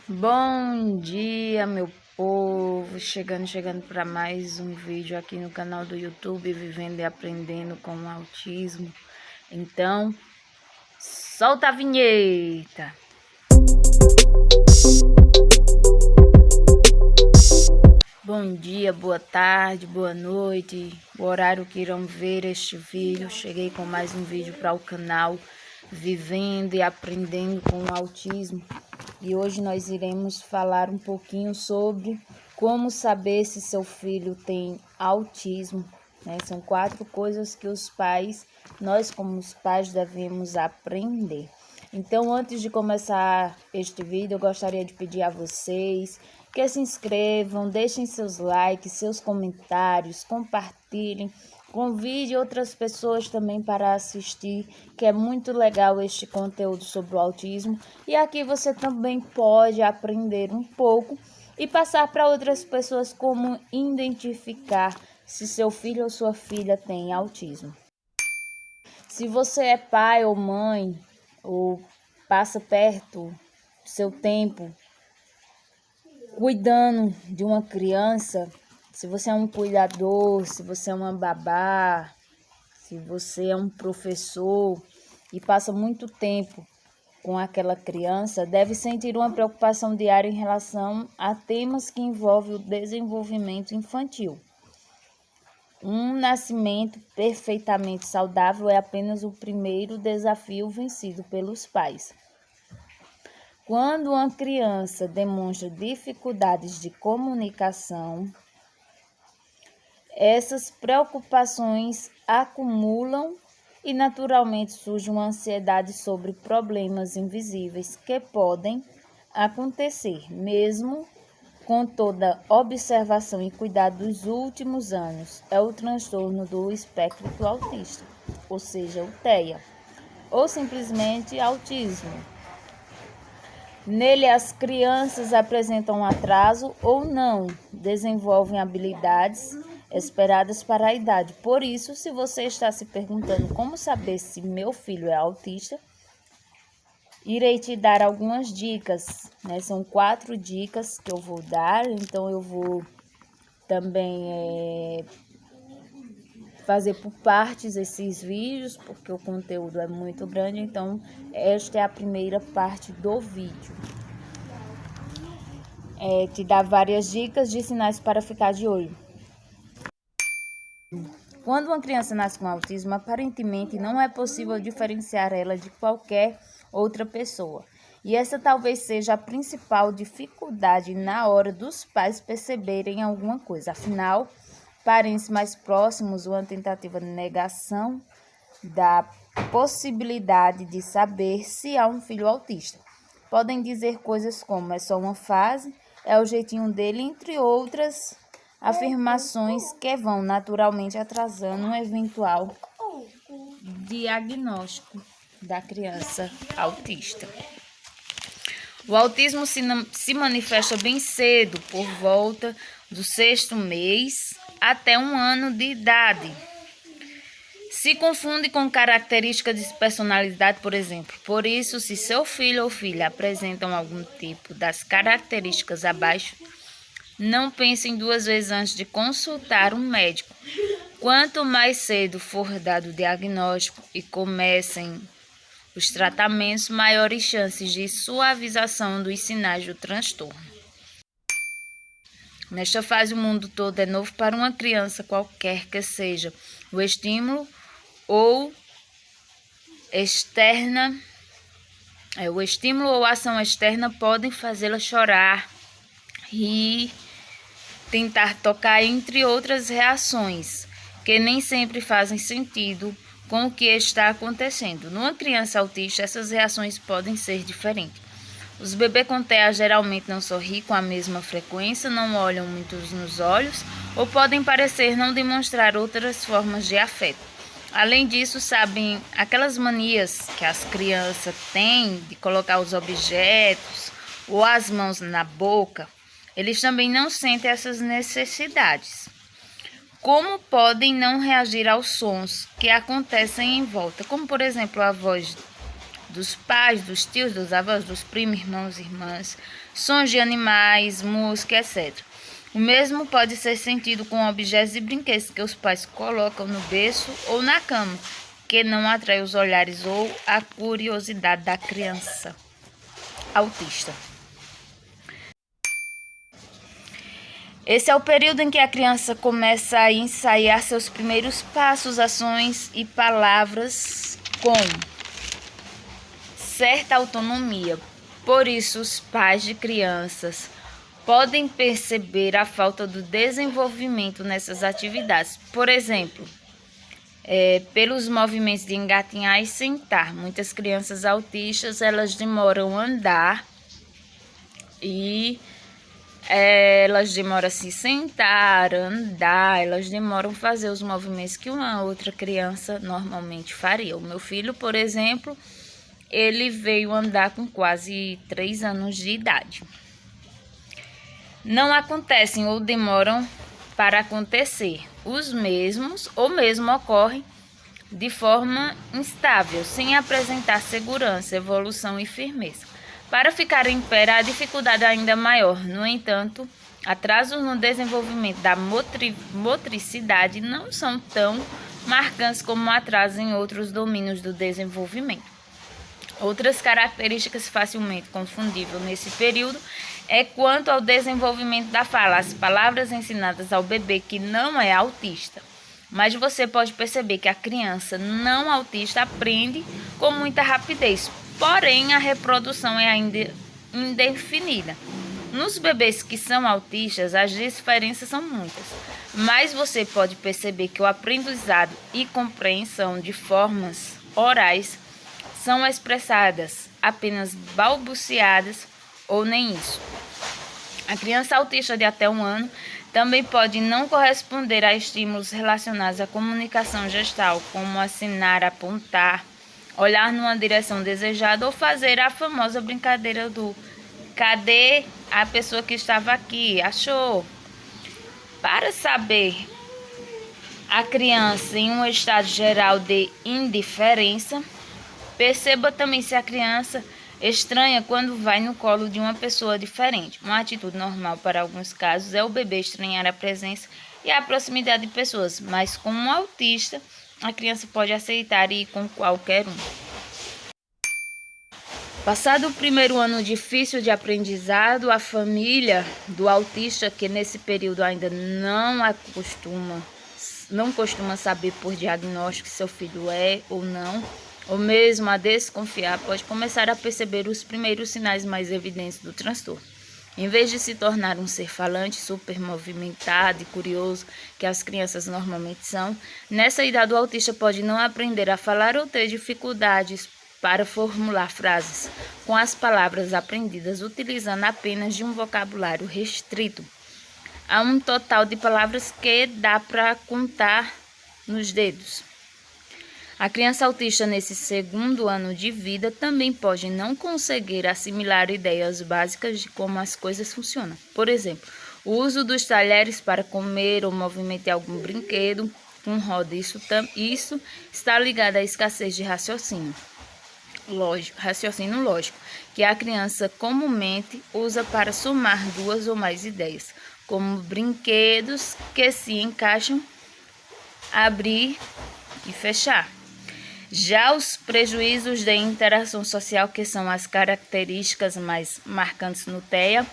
Bom dia, meu povo, chegando para mais um vídeo aqui no canal do YouTube Vivendo e Aprendendo com o Autismo. Então, solta a vinheta! Bom dia, boa tarde, boa noite, o horário que irão ver este vídeo. Cheguei com mais um vídeo para o canal Vivendo e Aprendendo com o Autismo. E hoje nós iremos falar um pouquinho sobre como saber se seu filho tem autismo, né? São 4 coisas que nós como os pais devemos aprender. Então, antes de começar este vídeo, eu gostaria de pedir a vocês que se inscrevam, deixem seus likes, seus comentários, compartilhem. Convide outras pessoas também para assistir, que é muito legal este conteúdo sobre o autismo. E aqui você também pode aprender um pouco e passar para outras pessoas como identificar se seu filho ou sua filha tem autismo. Se você é pai ou mãe, ou passa perto do seu tempo cuidando de uma criança, se você é um cuidador, se você é uma babá, se você é um professor e passa muito tempo com aquela criança, deve sentir uma preocupação diária em relação a temas que envolvem o desenvolvimento infantil. Um nascimento perfeitamente saudável é apenas o primeiro desafio vencido pelos pais. Quando uma criança demonstra dificuldades de comunicação, essas preocupações acumulam e naturalmente surge uma ansiedade sobre problemas invisíveis que podem acontecer, mesmo com toda observação e cuidado dos últimos anos. É o transtorno do espectro autista, ou seja, o TEA, ou simplesmente autismo. Nele, as crianças apresentam atraso ou não desenvolvem habilidades esperadas para a idade. Por isso, se você está se perguntando como saber se meu filho é autista, irei te dar algumas dicas, né? São 4 dicas que eu vou dar, então eu vou também fazer por partes esses vídeos, porque o conteúdo é muito grande, então esta é a primeira parte do vídeo. Te dá várias dicas de sinais para ficar de olho. Quando uma criança nasce com autismo, aparentemente não é possível diferenciar ela de qualquer outra pessoa. E essa talvez seja a principal dificuldade na hora dos pais perceberem alguma coisa. Afinal, parentes mais próximos ou uma tentativa de negação da possibilidade de saber se há um filho autista. Podem dizer coisas como é só uma fase, é o jeitinho dele, entre outras afirmações que vão naturalmente atrasando um eventual diagnóstico da criança autista. O autismo se manifesta bem cedo, por volta do 6º mês até 1 ano de idade. Se confunde com características de personalidade, por exemplo. Por isso, se seu filho ou filha apresentam algum tipo das características abaixo, não pensem 2 vezes antes de consultar um médico. Quanto mais cedo for dado o diagnóstico e comecem os tratamentos, maiores chances de suavização dos sinais do transtorno. Nesta fase, o mundo todo é novo para uma criança, qualquer que seja o estímulo ou a ação externa podem fazê-la chorar, rir, tentar tocar, entre outras reações, que nem sempre fazem sentido com o que está acontecendo. Numa criança autista, essas reações podem ser diferentes. Os bebês com TEA geralmente não sorriem com a mesma frequência, não olham muito nos olhos ou podem parecer não demonstrar outras formas de afeto. Além disso, sabem aquelas manias que as crianças têm de colocar os objetos ou as mãos na boca, eles também não sentem essas necessidades. Como podem não reagir aos sons que acontecem em volta, como por exemplo a voz dos pais, dos tios, dos avós, dos primos, irmãos, irmãs, sons de animais, música, etc. O mesmo pode ser sentido com objetos e brinquedos que os pais colocam no berço ou na cama, que não atrai os olhares ou a curiosidade da criança autista. Esse é o período em que a criança começa a ensaiar seus primeiros passos, ações e palavras com certa autonomia. Por isso, os pais de crianças podem perceber a falta do desenvolvimento nessas atividades. Por exemplo, pelos movimentos de engatinhar e sentar. Muitas crianças autistas, elas demoram a andar e elas demoram a se sentar, andar, elas demoram a fazer os movimentos que uma outra criança normalmente faria. O meu filho, por exemplo, ele veio andar com quase 3 anos de idade. Não acontecem ou demoram para acontecer os mesmos ou mesmo ocorrem de forma instável, sem apresentar segurança, evolução e firmeza. Para ficar em pé, a dificuldade é ainda maior. No entanto, atrasos no desenvolvimento da motricidade não são tão marcantes como atrasos em outros domínios do desenvolvimento. Outras características facilmente confundíveis nesse período é quanto ao desenvolvimento da fala, as palavras ensinadas ao bebê que não é autista. Mas você pode perceber que a criança não autista aprende com muita rapidez, porém a reprodução é ainda indefinida. Nos bebês que são autistas, as diferenças são muitas, mas você pode perceber que o aprendizado e compreensão de formas orais são expressadas apenas balbuciadas ou nem isso. A criança autista de até 1 ano também pode não corresponder a estímulos relacionados à comunicação gestal, como assinar, apontar, olhar numa direção desejada ou fazer a famosa brincadeira do "cadê a pessoa que estava aqui? Achou?". Para saber a criança em um estado geral de indiferença, perceba também se a criança estranha quando vai no colo de uma pessoa diferente. Uma atitude normal para alguns casos é o bebê estranhar a presença e a proximidade de pessoas, mas com um autista, a criança pode aceitar e ir com qualquer um. Passado o primeiro ano difícil de aprendizado, a família do autista, que nesse período ainda não costuma saber por diagnóstico se seu filho é ou não, ou mesmo a desconfiar, pode começar a perceber os primeiros sinais mais evidentes do transtorno. Em vez de se tornar um ser falante, super movimentado e curioso, que as crianças normalmente são, nessa idade o autista pode não aprender a falar ou ter dificuldades para formular frases com as palavras aprendidas utilizando apenas de um vocabulário restrito. Há um total de palavras que dá para contar nos dedos. A criança autista nesse segundo ano de vida também pode não conseguir assimilar ideias básicas de como as coisas funcionam. Por exemplo, o uso dos talheres para comer ou movimentar algum brinquedo com roda. Isso está ligado à escassez de raciocínio lógico, que a criança comumente usa para somar 2 ou mais ideias, como brinquedos que se encaixam, abrir e fechar. Já os prejuízos de interação social, que são as características mais marcantes no TEA,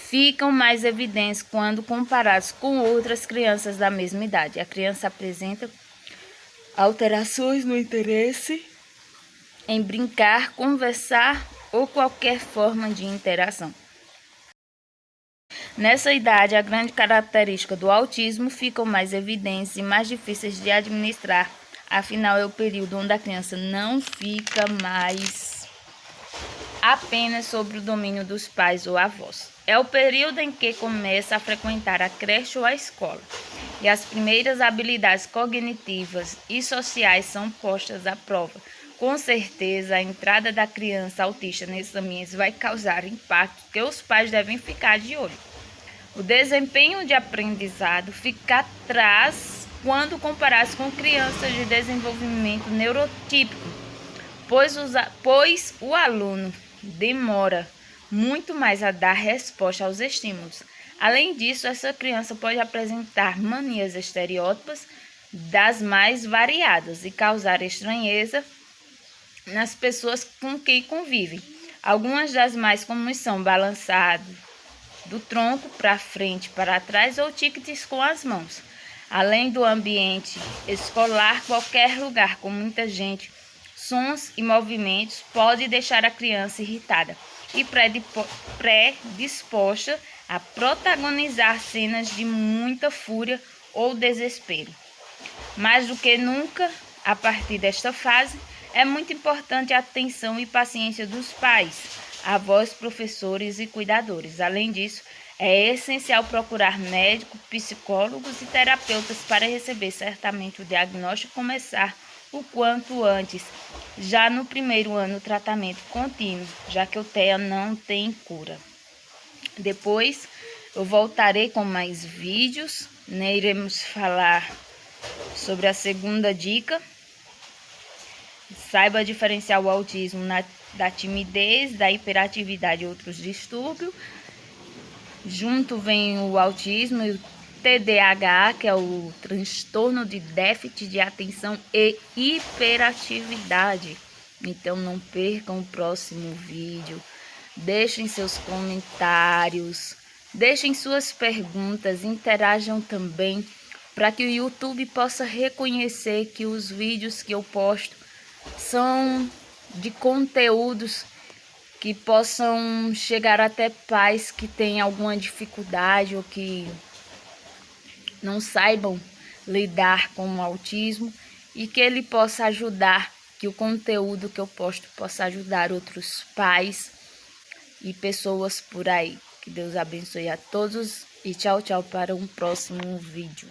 ficam mais evidentes quando comparados com outras crianças da mesma idade. A criança apresenta alterações no interesse em brincar, conversar ou qualquer forma de interação. Nessa idade, a grande característica do autismo ficam mais evidentes e mais difíceis de administrar. Afinal, é o período onde a criança não fica mais apenas sobre o domínio dos pais ou avós. É o período em que começa a frequentar a creche ou a escola. E as primeiras habilidades cognitivas e sociais são postas à prova. Com certeza, a entrada da criança autista nesses ambientes vai causar impacto que os pais devem ficar de olho. O desempenho de aprendizado fica atrás quando comparados com crianças de desenvolvimento neurotípico, pois o aluno demora muito mais a dar resposta aos estímulos. Além disso, essa criança pode apresentar manias estereótipas das mais variadas e causar estranheza nas pessoas com quem convive. Algumas das mais comuns são balançado do tronco para frente, para trás ou tiques com as mãos. Além do ambiente escolar, qualquer lugar com muita gente, sons e movimentos pode deixar a criança irritada e predisposta a protagonizar cenas de muita fúria ou desespero. Mais do que nunca, a partir desta fase, é muito importante a atenção e paciência dos pais, avós, professores e cuidadores. Além disso, é essencial procurar médicos, psicólogos e terapeutas para receber certamente o diagnóstico e começar o quanto antes, já no primeiro ano, o tratamento contínuo, já que o TEA não tem cura. Depois, eu voltarei com mais vídeos, né? Iremos falar sobre a segunda dica. Saiba diferenciar o autismo da timidez, da hiperatividade e outros distúrbios. Junto vem o autismo e o TDAH, que é o transtorno de déficit de atenção e hiperatividade. Então não percam o próximo vídeo. Deixem seus comentários, deixem suas perguntas, interajam também, para que o YouTube possa reconhecer que os vídeos que eu posto são de conteúdos que possam chegar até pais que têm alguma dificuldade ou que não saibam lidar com o autismo e que ele possa ajudar, que o conteúdo que eu posto possa ajudar outros pais e pessoas por aí. Que Deus abençoe a todos e tchau, tchau para um próximo vídeo.